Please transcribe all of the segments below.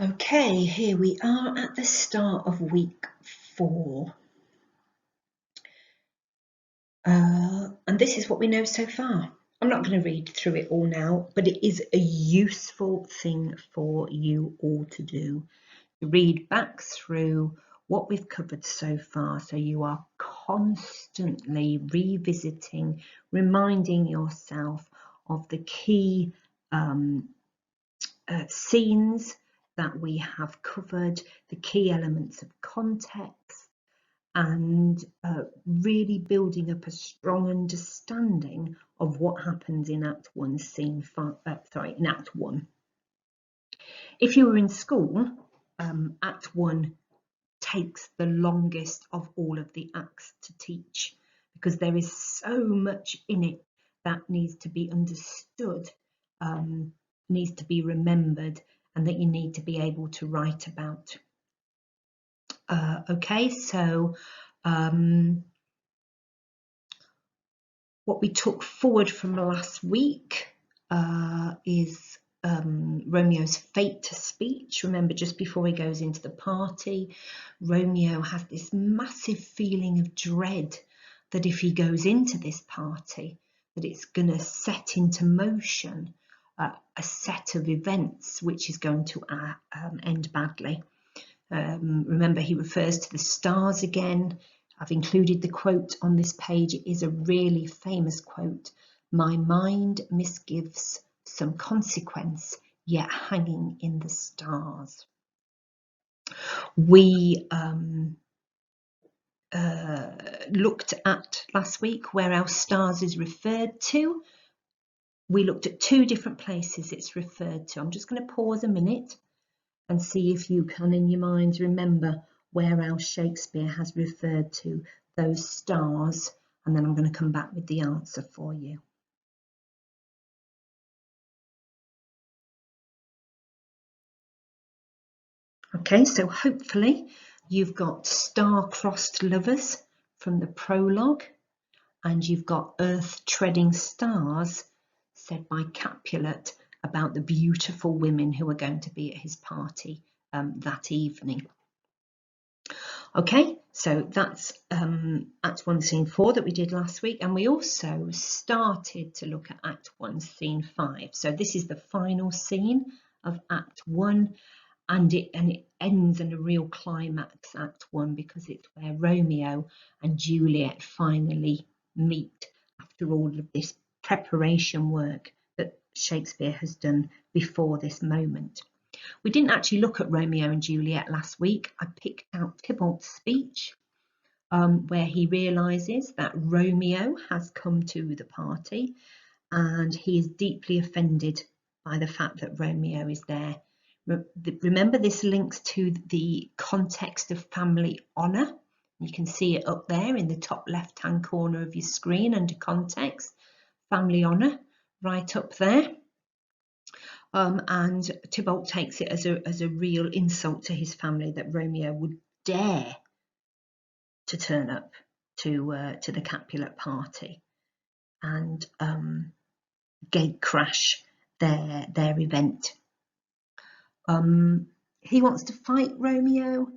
Okay, here we are at the start of week 4. And this is what we know so far. I'm not going to read through it all now, but it is a useful thing for you all to do. To read back through what we've covered so far, so you are constantly revisiting, reminding yourself of the key scenes that we have covered, the key elements of context, and really building up a strong understanding of what happens in Act 1, in Act 1. If you were in school, Act 1 takes the longest of all of the acts to teach, because there is so much in it that needs to be understood, needs to be remembered, and that you need to be able to write about. Okay, so what we took forward from last week is Romeo's fate to speech. Remember, just before he goes into the party, Romeo has this massive feeling of dread that if he goes into this party, that it's going to set into motion a set of events which is going to end badly. Remember, he refers to the stars again. I've included the quote on this page. It is a really famous quote. "My mind misgives some consequence, yet hanging in the stars." We looked at last week where our stars is referred to. We looked at 2 different places it's referred to. I'm just going to pause a minute and see if you can in your minds remember where else Shakespeare has referred to those stars, and then I'm going to come back with the answer for you. Okay, so hopefully you've got star-crossed lovers from the prologue, and you've got earth-treading stars said by Capulet about the beautiful women who are going to be at his party that evening. Okay, so that's Act 1, Scene 4 that we did last week, and we also started to look at Act 1, Scene 5. So this is the final scene of Act 1, and it ends in a real climax, Act 1, because it's where Romeo and Juliet finally meet after all of this preparation work that Shakespeare has done before this moment. We didn't actually look at Romeo and Juliet last week. I picked out Tybalt's speech where he realises that Romeo has come to the party and he is deeply offended by the fact that Romeo is there. Remember, this links to the context of family honour. You can see it up there in the top left-hand corner of your screen under context, family honour, right up there. And Tybalt takes it as a real insult to his family that Romeo would dare to turn up to the Capulet party and gate crash their event. He wants to fight Romeo,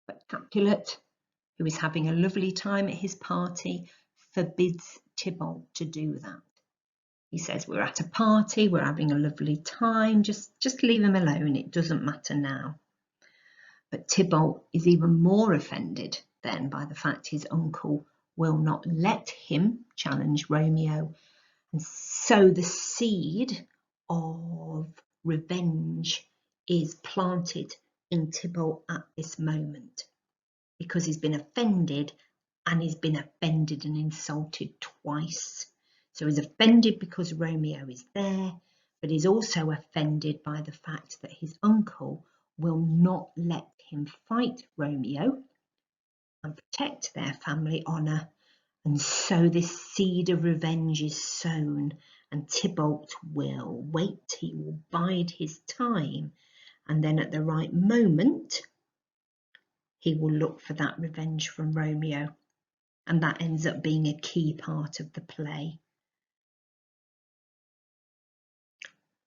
but Capulet, who is having a lovely time at his party, forbids Tybalt to do that. He says, "We're at a party, we're having a lovely time, just leave him alone, it doesn't matter now." But Tybalt is even more offended then by the fact his uncle will not let him challenge Romeo. And so the seed of revenge is planted in Tybalt at this moment, because he's been offended, and he's been offended and insulted twice. So he's offended because Romeo is there, but he's also offended by the fact that his uncle will not let him fight Romeo and protect their family honour. And so this seed of revenge is sown, and Tybalt will wait, he will bide his time, and then at the right moment, he will look for that revenge from Romeo. And that ends up being a key part of the play.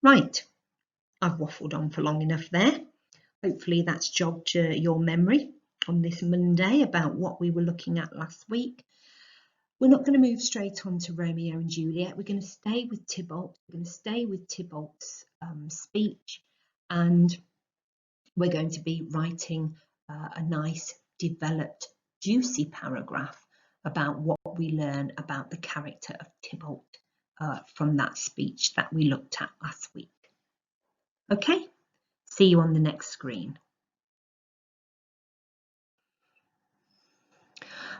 Right, I've waffled on for long enough there. Hopefully that's jogged your memory on this Monday about what we were looking at last week. We're not going to move straight on to Romeo and Juliet. We're going to stay with Tybalt. We're going to stay with Tybalt's speech, and we're going to be writing a nice, developed, juicy paragraph about what we learn about the character of Tybalt from that speech that we looked at last week. Okay, see you on the next screen.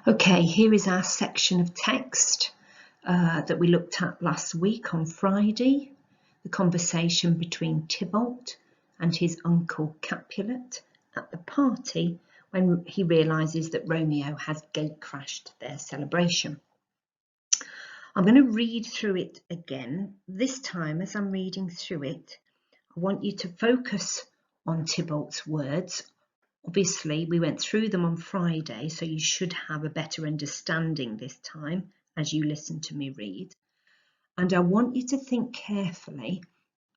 Okay, here is our section of text that we looked at last week on Friday, the conversation between Tybalt and his uncle Capulet at the party when he realises that Romeo has gate-crashed their celebration. I'm going to read through it again. This time, as I'm reading through it, I want you to focus on Tybalt's words. Obviously, we went through them on Friday, so you should have a better understanding this time as you listen to me read. And I want you to think carefully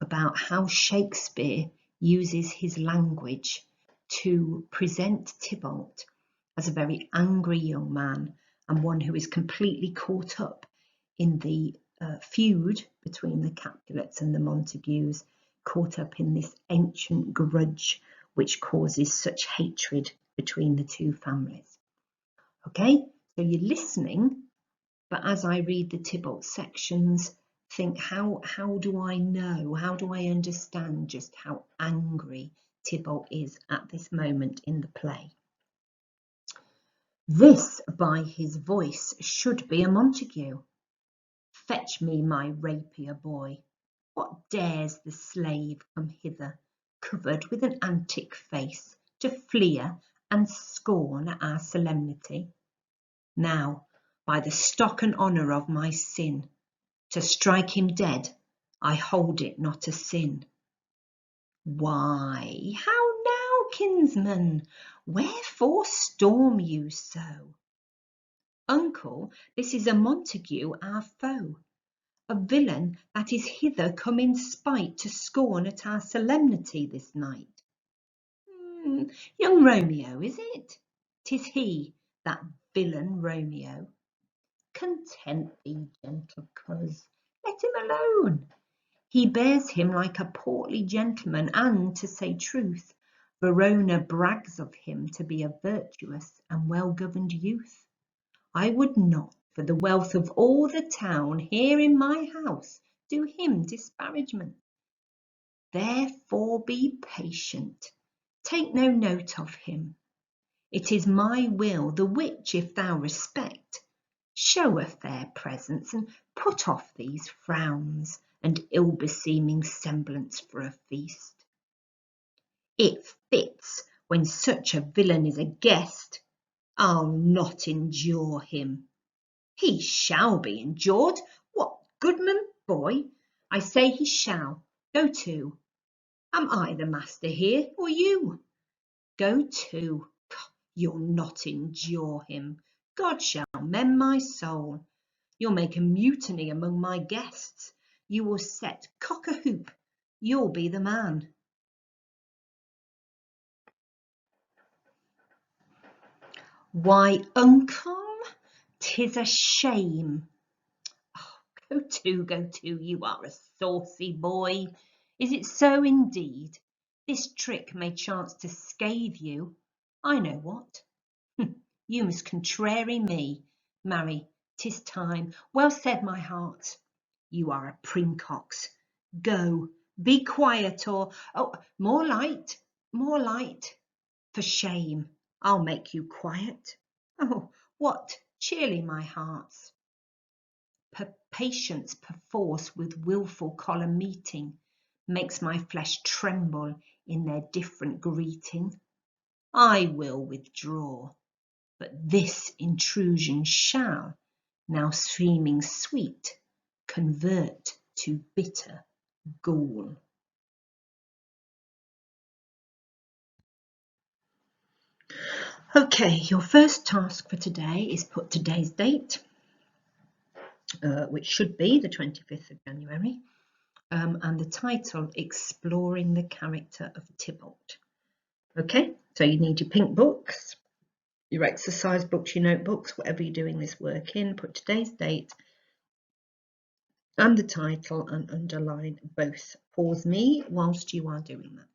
about how Shakespeare uses his language to present Tybalt as a very angry young man and one who is completely caught up in the feud between the Capulets and the Montagues, caught up in this ancient grudge which causes such hatred between the two families. Okay, so you're listening, but as I read the Tybalt sections, think how do I know, how do I understand just how angry Tybalt is at this moment in the play? This, by his voice, should be a Montague. Fetch me my rapier, boy. What dares the slave come hither, covered with an antic face, to fleer and scorn our solemnity? Now, by the stock and honour of my sin, to strike him dead, I hold it not a sin. Why, how now, kinsman? Wherefore storm you so? Uncle, this is a Montague, our foe, a villain that is hither come in spite to scorn at our solemnity this night. Young Romeo, is it? 'Tis he, that villain Romeo. Content thee, gentle coz, let him alone. He bears him like a portly gentleman, and, to say truth, Verona brags of him to be a virtuous and well-governed youth. I would not, for the wealth of all the town, here in my house, do him disparagement. Therefore be patient, take no note of him. It is my will, the which, if thou respect, show a fair presence, and put off these frowns and ill-beseeming semblance for a feast. It fits, when such a villain is a guest, I'll not endure him. He shall be endured. What, goodman, boy? I say he shall. Go to. Am I the master here, or you? Go to. You'll not endure him. God shall mend my soul. You'll make a mutiny among my guests. You will set cock-a-hoop. You'll be the man. Why, uncle, 'tis a shame. Oh, go to, you are a saucy boy. Is it so indeed? This trick may chance to scathe you. I know what. You must contrary me. Marry, 'tis time. Well said, my heart. You are a princox. Go, be quiet, or, oh, more light, more light. For shame, I'll make you quiet. Oh, what, cheerly, my hearts. Patience perforce with wilful choler meeting makes my flesh tremble in their different greeting. I will withdraw, but this intrusion shall, now seeming sweet, convert to bitter gall. Okay, your first task for today is put today's date, which should be the 25th of January, and the title, Exploring the Character of Tybalt. Okay, so you need your pink books, your exercise books, your notebooks, whatever you're doing this work in. Put today's date and the title and underline both. Pause me whilst you are doing that.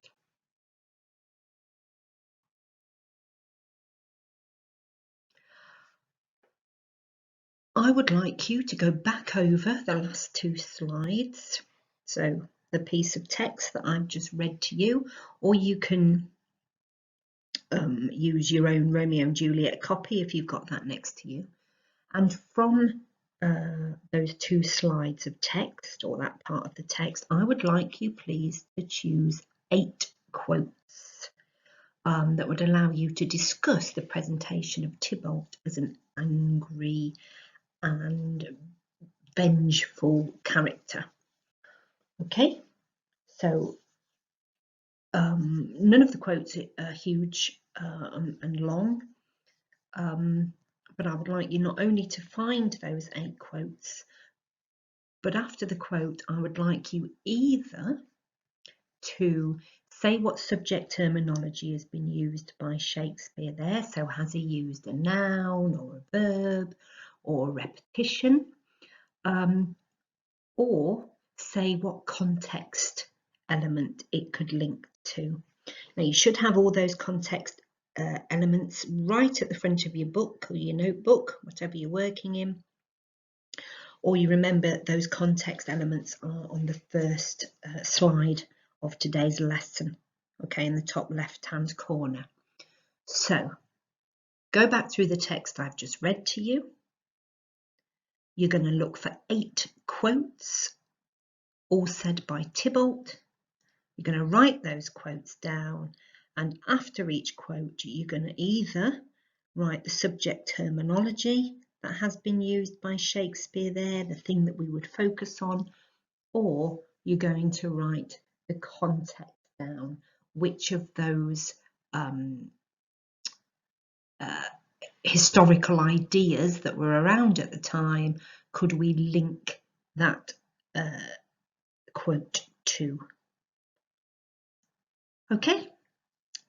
I would like you to go back over the last 2 slides. So the piece of text that I've just read to you, or you can use your own Romeo and Juliet copy if you've got that next to you. And from those 2 slides of text, or that part of the text, I would like you please to choose 8 quotes that would allow you to discuss the presentation of Tybalt as an angry and vengeful character. Okay, so none of the quotes are huge and long, but I would like you not only to find those 8 quotes, but after the quote, I would like you either to say what subject terminology has been used by Shakespeare there. So has he used a noun or a verb or a repetition? Or say what context element it could link to. Now you should have all those context elements right at the front of your book or your notebook, whatever you're working in. Or you remember those context elements are on the first slide of today's lesson, okay, in the top left-hand corner. So go back through the text I've just read to you. You're going to look for 8 quotes, all said by Tybalt. You're going to write those quotes down, and after each quote, you're going to either write the subject terminology that has been used by Shakespeare there, the thing that we would focus on, or you're going to write the context down. Which of those historical ideas that were around at the time could we link that quote to? Okay,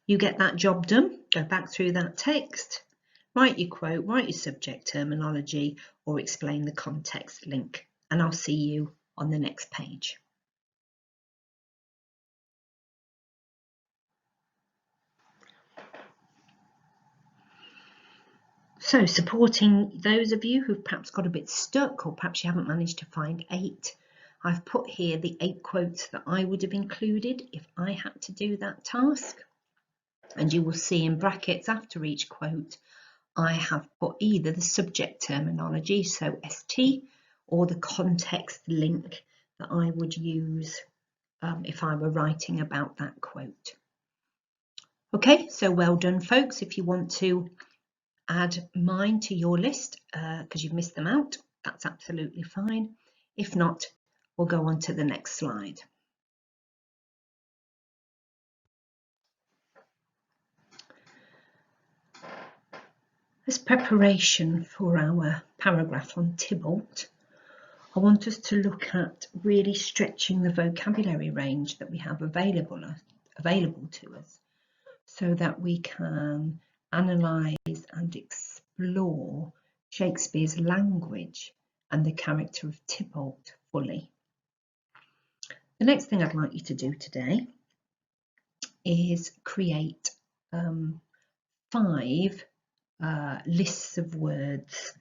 you get that job done. Go back through that text, write your quote, write your subject terminology, or explain the context link, and I'll see you on the next page. So supporting those of you who've perhaps got a bit stuck, or perhaps you haven't managed to find 8, I've put here the 8 quotes that I would have included if I had to do that task. And you will see in brackets after each quote, I have put either the subject terminology, so ST, or the context link that I would use if I were writing about that quote. Okay, so well done, folks. If you want to add mine to your list because you've missed them out, that's absolutely fine. If not, we'll go on to the next slide. As preparation for our paragraph on Tybalt, I want us to look at really stretching the vocabulary range that we have available to us, so that we can analyse and explore Shakespeare's language and the character of Tybalt fully. The next thing I'd like you to do today is create 5 lists of words,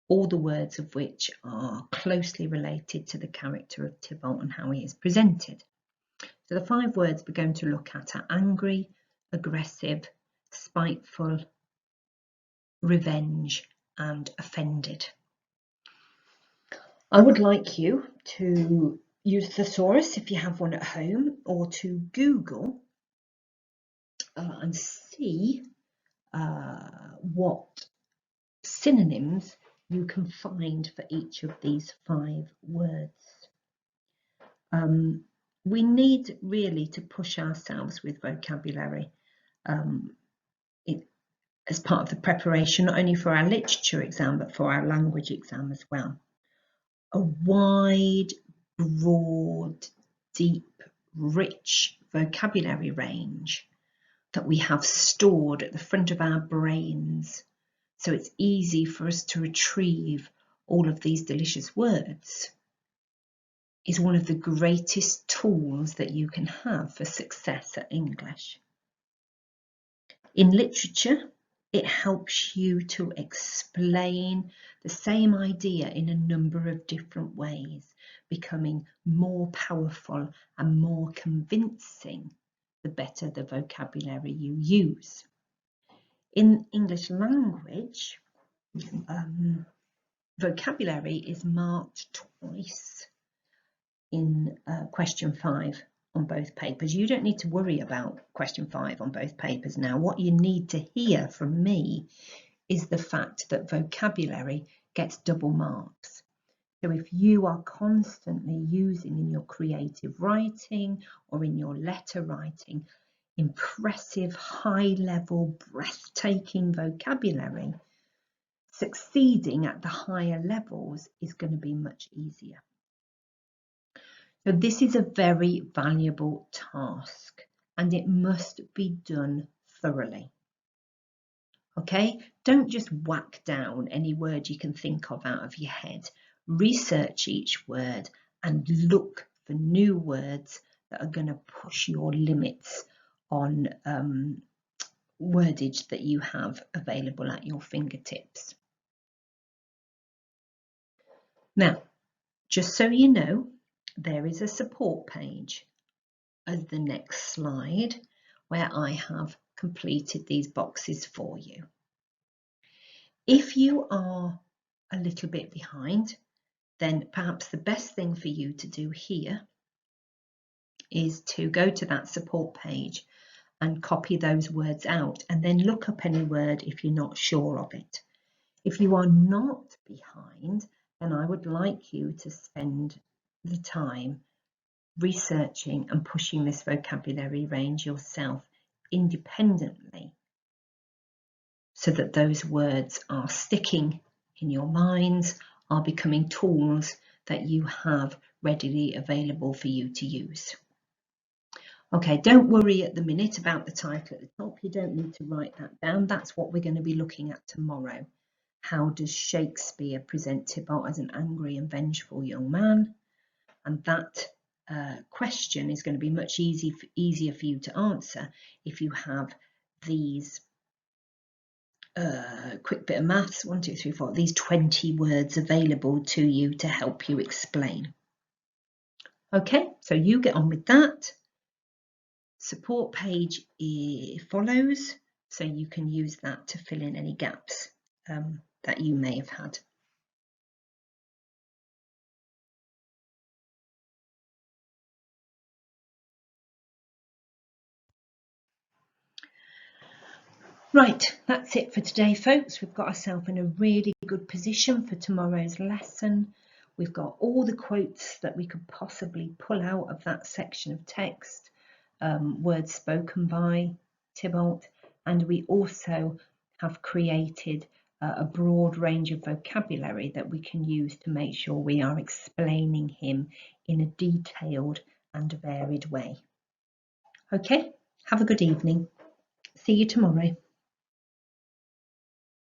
all the words of which are closely related to the character of Tybalt and how he is presented. So the 5 words we're going to look at are angry, aggressive, spiteful, revenge, and offended. I would like you to use thesaurus if you have one at home, or to Google and see what synonyms you can find for each of these 5 words. We need really to push ourselves with vocabulary as part of the preparation, not only for our literature exam, but for our language exam as well. A wide, broad, deep, rich vocabulary range that we have stored at the front of our brains, so it's easy for us to retrieve all of these delicious words, is one of the greatest tools that you can have for success at English. In literature, it helps you to explain the same idea in a number of different ways, becoming more powerful and more convincing the better the vocabulary you use. In English language, vocabulary is marked twice in question 5 on both papers. You don't need to worry about question 5 on both papers now. What you need to hear from me is the fact that vocabulary gets double marks. So if you are constantly using in your creative writing or in your letter writing impressive, high-level, breathtaking vocabulary, succeeding at the higher levels is going to be much easier. So this is a very valuable task and it must be done thoroughly. Okay, don't just whack down any word you can think of out of your head. Research each word and look for new words that are going to push your limits on wordage that you have available at your fingertips. Now, just so you know, there is a support page as the next slide where I have completed these boxes for you. If you are a little bit behind, then perhaps the best thing for you to do here is to go to that support page and copy those words out and then look up any word if you're not sure of it. If you are not behind, then I would like you to spend the time researching and pushing this vocabulary range yourself independently so that those words are sticking in your minds, are becoming tools that you have readily available for you to use. Okay, don't worry at the minute about the title at the top. You don't need to write that down. That's what we're going to be looking at tomorrow. How does Shakespeare present Tybalt as an angry and vengeful young man? And that question is going to be much easier for you to answer if you have these quick bit of maths, 1, 2, 3, 4, these 20 words available to you to help you explain. Okay, so you get on with that. Support page follows, so you can use that to fill in any gaps that you may have had. Right, that's it for today, folks. We've got ourselves in a really good position for tomorrow's lesson. We've got all the quotes that we could possibly pull out of that section of text, words spoken by Tybalt, and we also have created a broad range of vocabulary that we can use to make sure we are explaining him in a detailed and varied way. Okay, have a good evening. See you tomorrow.